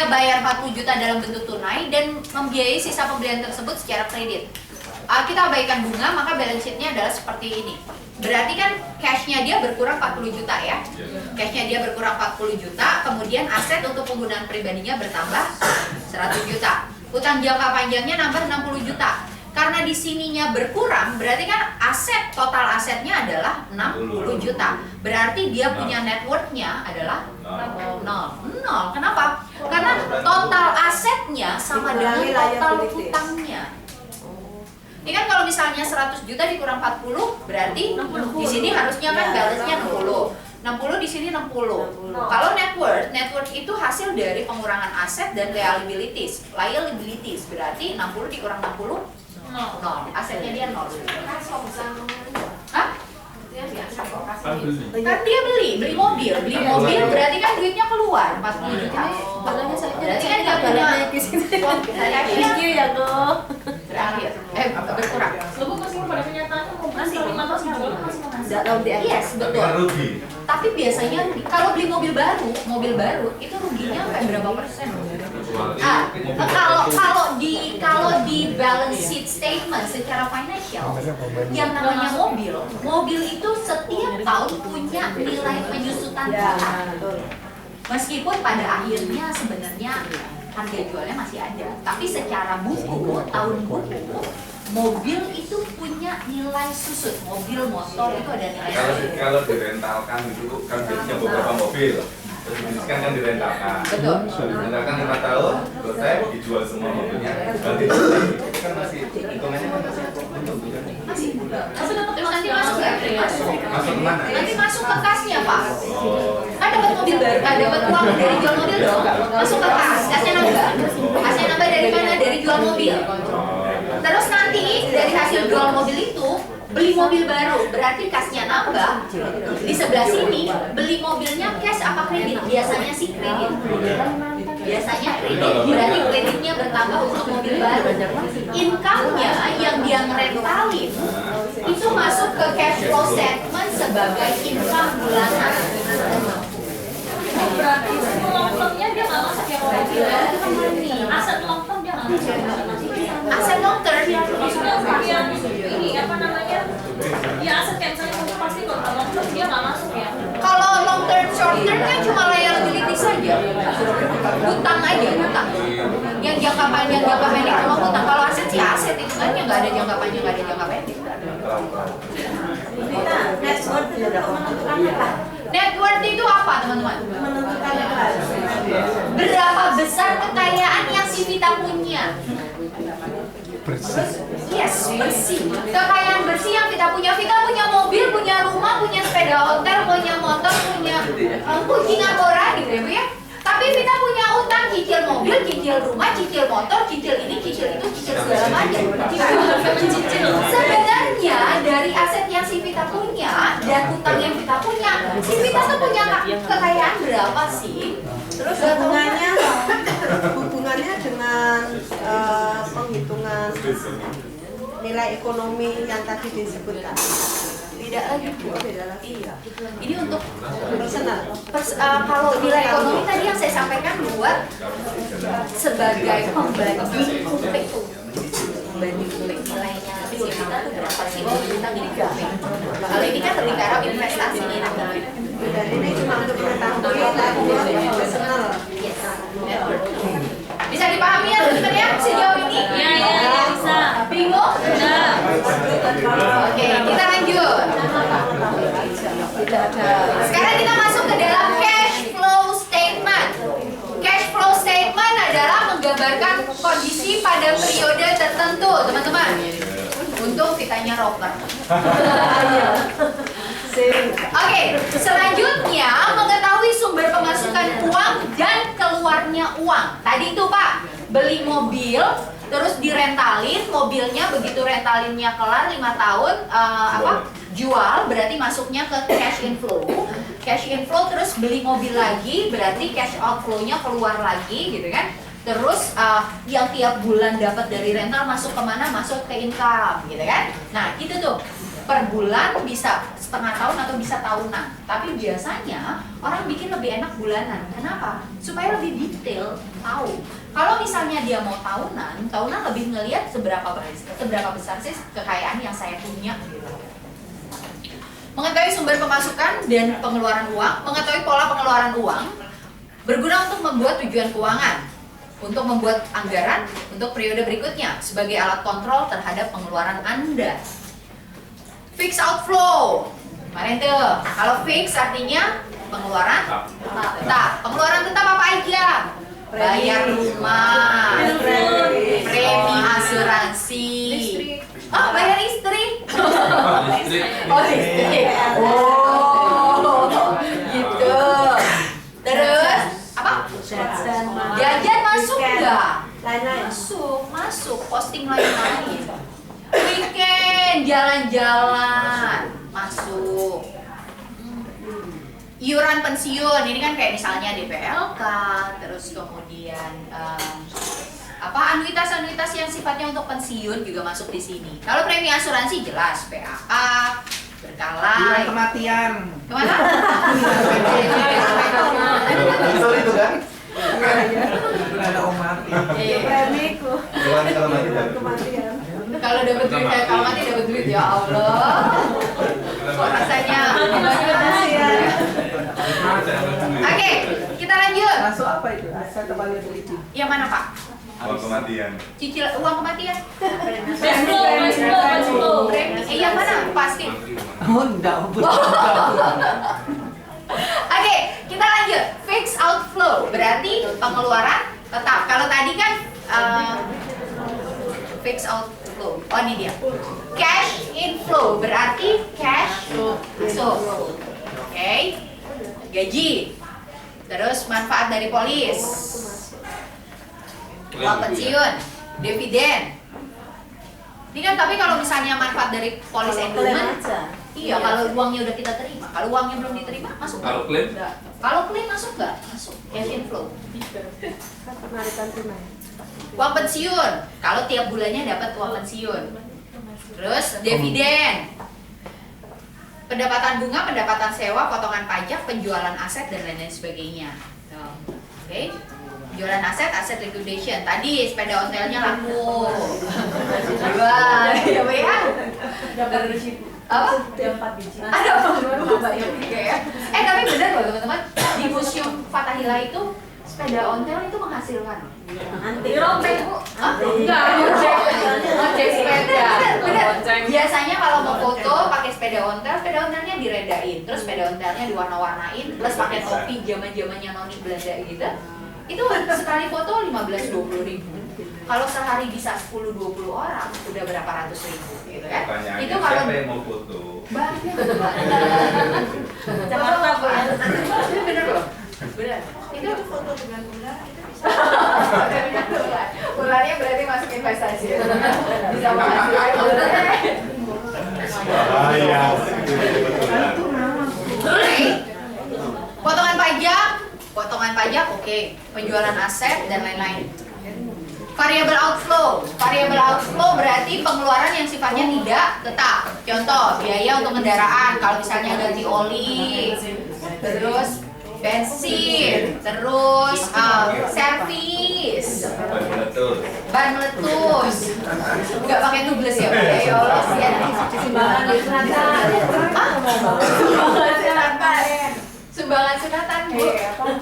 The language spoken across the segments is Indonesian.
bayar 40 juta dalam bentuk tunai dan membiayai sisa pembelian tersebut secara kredit. Kita abaikan bunga, maka balance sheet-nya adalah seperti ini. Berarti kan cash-nya dia berkurang 40 juta ya. Cash-nya dia berkurang 40 juta, kemudian aset untuk penggunaan pribadinya bertambah 100 juta. Utang jangka panjangnya nambah 60 juta. Karena di sininya berkurang, berarti kan total asetnya adalah 60 juta. Berarti dia punya net worth-nya adalah 0. Kenapa? Karena total asetnya sama dengan total utangnya. Ini kan kalau misalnya 100 juta dikurang 40, berarti di sini harusnya kan balance-nya 60. 60 di sini 60. Kalau net worth itu hasil dari pengurangan aset dan liabilities. Berarti 60 dikurang 60 0. Asetnya dia 0. Hah? Kan dia beli mobil berarti kan duitnya keluar 40 juta. Berarti kan nggak punya. Thank you ya go. Terakhir, berkurang. Lu masih pada kenyataannya mau masih 5 tahun jual masih Nggak tahu dia. Yes, betul. Tapi biasanya kalau beli mobil baru itu ruginya sampai berapa persen? Kalau di balance sheet statement secara financial, yang namanya mobil itu setiap tahun punya nilai penyusutan total. Meskipun pada akhirnya sebenarnya harga jualnya masih ada, tapi secara buku, tahun buku, mobil itu punya nilai susut. Mobil, motor itu ada nilai susut. Kalau direntalkan itu kan biasanya beberapa mobil, terus kan direntalkan. Betul. Direntalkan 5 tahun, selesai dijual semua mobilnya. Ganti itu kan masih hitungannya kan masih untung juga. Masih nanti masuk nggak? Masuk kemana? Nanti masuk ke kasnya Pak. Kan dapat mobil baru, dapat uang dari jual mobil dong. Masuk ke kas, kasnya nambah. Kasnya nambah dari mana? Dari jual mobil. Terus nanti dari hasil jual mobil itu beli mobil baru, berarti kasnya nambah. Di sebelah sini beli mobilnya cash apa kredit? Biasanya sih kredit. Biasanya kredit, berarti kreditnya bertambah untuk mobil baru. Income-nya yang dia ngerentalin itu masuk ke cash flow statement sebagai income bulanan. berarti long term-nya dia nggak masuk ya kalau mobil. Aset long term dia nggak masuk. Aset long term Maksudnya yang ini apa namanya? Ya aset yang misalnya kamu pasti long term dia nggak masuk ya. kalau long term short term kan cuma liability saja, hutang aja, hutang. Yang jangka panjang cuma hutang. Kalau aset sih aset itu kan yang nggak ada jangka panjang, nggak ada jangka pendek. Net worth itu menentukan apa? Net worth itu apa teman-teman? Menentukan apa? Berapa besar kekayaan yang si Vita punya? Yes, bersih. Kekayaan bersih yang kita punya. Vita punya mobil, punya rumah, punya sepeda hotel, punya motor, punya kucing angkora gitu ya Bu ya. Tapi Vita punya utang, cicil mobil, cicil rumah, cicil motor, cicil ini, cicil itu, cicil segala macam. Sebenarnya dari aset yang si Vita punya dan utang yang Vita punya, si Vita tuh punya kekayaan berapa sih? Terus hubungannya dengan penghitungan nilai ekonomi yang tadi disebutkan. tidak lagi Bu. Beda lagi. Iya. Ini untuk Personal. kalau nilai ekonomi tadi yang saya sampaikan buat sebagai pembanding kuping. Pembanding kuping nilainya si kita tuh berapa sih kita jadi kuping. Kalau ini kan lebih ke arah investasi nih namanya. Dan ini cuma untuk mengetahui tapi personal. Yes. Bisa dipahami ya teman-teman ya sejauh ini? Iya bisa. Bingung? Nah. Oke, kita lanjut. Sekarang kita masuk ke dalam cash flow statement. Cash flow statement adalah menggambarkan kondisi pada periode tertentu, teman-teman. Untuk Vitanya rocker. Oke, selanjutnya mengetahui sumber pemasukan uang dan keluarnya uang. Tadi itu Pak, beli mobil, terus direntalin, mobilnya begitu rentalinnya kelar 5 tahun, jual, berarti masuknya ke cash inflow. Cash inflow terus beli mobil lagi, berarti cash outflow-nya keluar lagi, gitu kan? Terus yang tiap bulan dapat dari rental masuk kemana? Masuk ke income, gitu kan? Nah itu tuh. per bulan, bisa setengah tahun atau bisa tahunan. Tapi biasanya orang bikin lebih enak bulanan. Kenapa? Supaya lebih detail, tahu. Kalau misalnya dia mau tahunan lebih ngelihat seberapa besar sih kekayaan yang saya punya gitu. Mengetahui sumber pemasukan dan pengeluaran uang, mengetahui pola pengeluaran uang, berguna untuk membuat tujuan keuangan, untuk membuat anggaran untuk periode berikutnya sebagai alat kontrol terhadap pengeluaran Anda. Fix outflow. Kemarin tuh, kalau fix artinya pengeluaran tetap. Pengeluaran tetap apa aja? Bayar rumah, premi asuransi. Oh, bayar istri. Oh, listrik. Oh, gitu. Terus apa? Jajan masuk nggak? Masuk. Posting lain-lain. Weekend, jalan-jalan, masuk. Iuran pensiun, ini kan kayak misalnya DPLK, terus kemudian anuitas yang sifatnya untuk pensiun juga masuk di sini. Kalau premi asuransi jelas PAA, berkala. Iuran kematian. Kemana? Betul itu kan? Ada om mati. Premiku. Kalau mati dapat. Kematian. Kalau dapat duit, kalau mati dapat duit, ya Allah. Kok rasanya? Oke, kita lanjut. Masuk apa itu? Saya kembali beli. Yang mana Pak? Uang kematian. Cicil uang kematian? Cash flow. Yang mana? Pasti. Oh, enggak. Oke, kita lanjut. Fix outflow berarti pengeluaran tetap. Kalau tadi kan fix outflow. Oh, ini dia. Cash inflow berarti cash masuk. Oke. Gaji. Terus manfaat dari polis. Uang pensiun, dividen. Ini kan tapi kalau misalnya manfaat dari polis endowment, iya kalau uangnya udah kita terima. Kalau uangnya belum diterima, masuk nggak? Kalau klaim? Nggak. Kalau klaim masuk nggak? Masuk. Cash inflow. Penarikan tunai. Uang pensiun, kalau tiap bulannya dapat uang pensiun. Terus dividen. Pendapatan bunga, pendapatan sewa, potongan pajak, penjualan aset dan lain-lain sebagainya. Oke. Jualan aset liquidation. Tadi sepeda ontelnya laku. Wah, ya ya. Dapat biji. Apa? Dapat biji. Ada apa? Ya. Tapi benar loh teman-teman. Di Museum Fathahillah itu sepeda ontel itu menghasilkan. Nanti. Dirompek Bu. Hah? Enggak, Ngojek sepeda. Benar. Bonceng. Biasanya kalau mau foto pakai sepeda ontelnya diredain, terus sepeda ontelnya diwarna-warnain, plus pakai topi zaman-zamannya noni Belanda gitu. Itu sekali foto 15-20 ribu. Kalau sehari bisa 10-20 orang, udah berapa ratus ribu gitu kan? Pertanyaannya Itu kalau siapa yang mau foto? banyak. Jakarta Bu ya. Itu bener loh. Bener. Itu foto dengan ular itu bisa. ularnya berarti masuk investasi. Bisa menghasilkan ular. Bahaya. Potongan pajak oke. Penjualan aset dan lain-lain. Variable outflow berarti pengeluaran yang sifatnya tidak tetap. Contoh, biaya untuk kendaraan, kalau misalnya ganti oli, terus bensin, terus servis, ban meletus, nggak pakai tubles ya, Pak? Ya Allah, Sumbangan di selatan. sumbangan sunatan, Bu.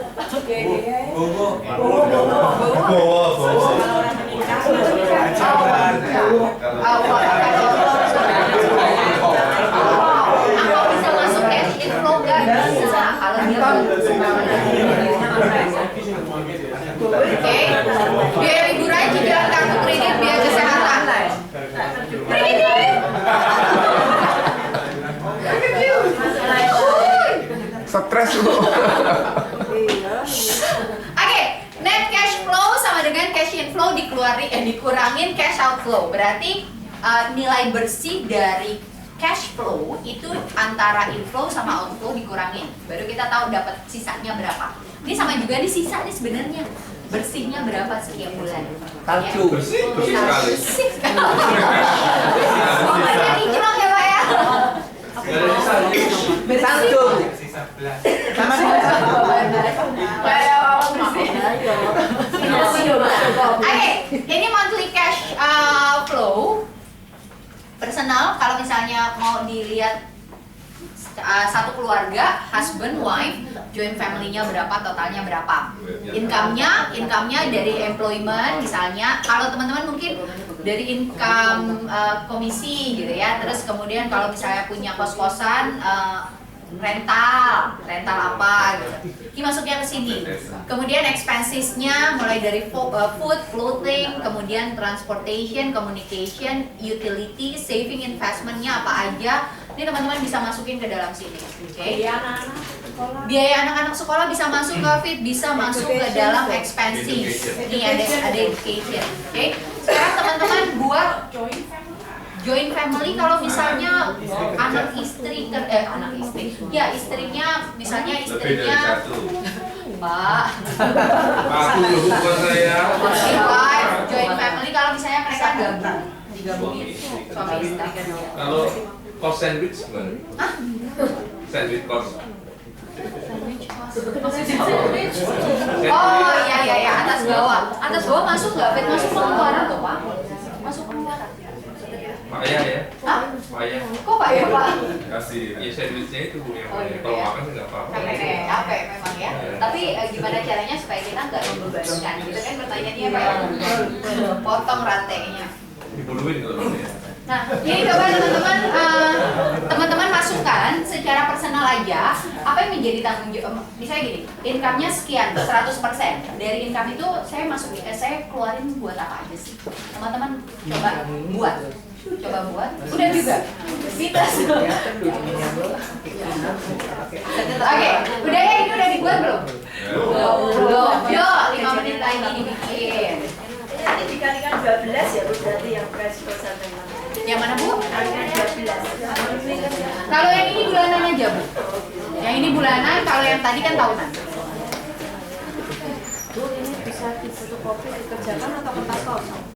Aku bisa masuk cash inflow nggak bisa kalau dia Oke, biaya liburan, cicilan kartu kredit, biaya kesehatan. Stres Bu. Oke, net cash flow sama dengan cash inflow dikurangin cash outflow. Berarti nilai bersih dari cash flow itu antara inflow sama outflow dikurangin. Baru kita tahu dapat sisanya berapa. Ini sama juga di sisa nih sebenarnya. Bersihnya berapa setiap bulan? Kalcu. Bersih sekali. Bersih sekali. Pokoknya dicolok ya Pak ya. Langsung. Sisa belas. Sama Oke, ini monthly cash flow personal. Kalau misalnya mau dilihat satu keluarga, husband, wife, joint family-nya berapa, totalnya berapa, income-nya dari employment misalnya. Kalau teman-teman mungkin dari income komisi gitu ya, terus kemudian kalau misalnya punya kos-kosan, rental apa gitu, ini masuknya ke sini. Kemudian expenses-nya mulai dari food, clothing, kemudian transportation, communication, utility, saving, investment-nya apa aja. Ini teman-teman bisa masukin ke dalam sini. Oke. Biaya anak-anak sekolah bisa masuk ke FIT, bisa masuk ke dalam expenses. Ini ada education. Oke. Sekarang teman-teman buat joint family. Kalau misalnya anak istri ya istrinya, misalnya istrinya Pak. Aku lupa saya. Wife, joint family kalau misalnya mereka digabungin suami istri. Kalau cost sandwich gimana? Sandwich cost. Oh iya atas bawah masuk nggak? Bet masuk pengeluaran tuh Pak. Masuk pengeluaran. Payah ya? Hah? Payah. Kok Pak ya Pak? Kasih. Ya sandwichnya itu Bu yang Oh, gitu kalau ya. makan nggak apa-apa. Capek memang ya. Tapi gimana caranya supaya kita nggak membebankan gitu kan pertanyaannya Pak ya? Potong rantainya. Dibuluin kalau ya. Nah, ini coba teman-teman masukkan secara personal aja apa yang menjadi tanggung jawab. Misalnya gini, income-nya sekian, 100%. Dari income itu saya keluarin buat apa aja sih? Teman-teman coba buat. Udah juga. Fitness. Oke, udah ya, ini udah dibuat belum? Belum. Yuk, 5 menit lagi dibikin. Nanti dikalikan 12 ya Bu, berarti yang fresh sampai mana? Yang mana Bu? Kalikan 12. Kalau yang ini bulanan aja Bu. Yang ini bulanan, kalau yang tadi kan tahunan. Bu, ini bisa di fotokopi dikerjakan atau kertas kosong?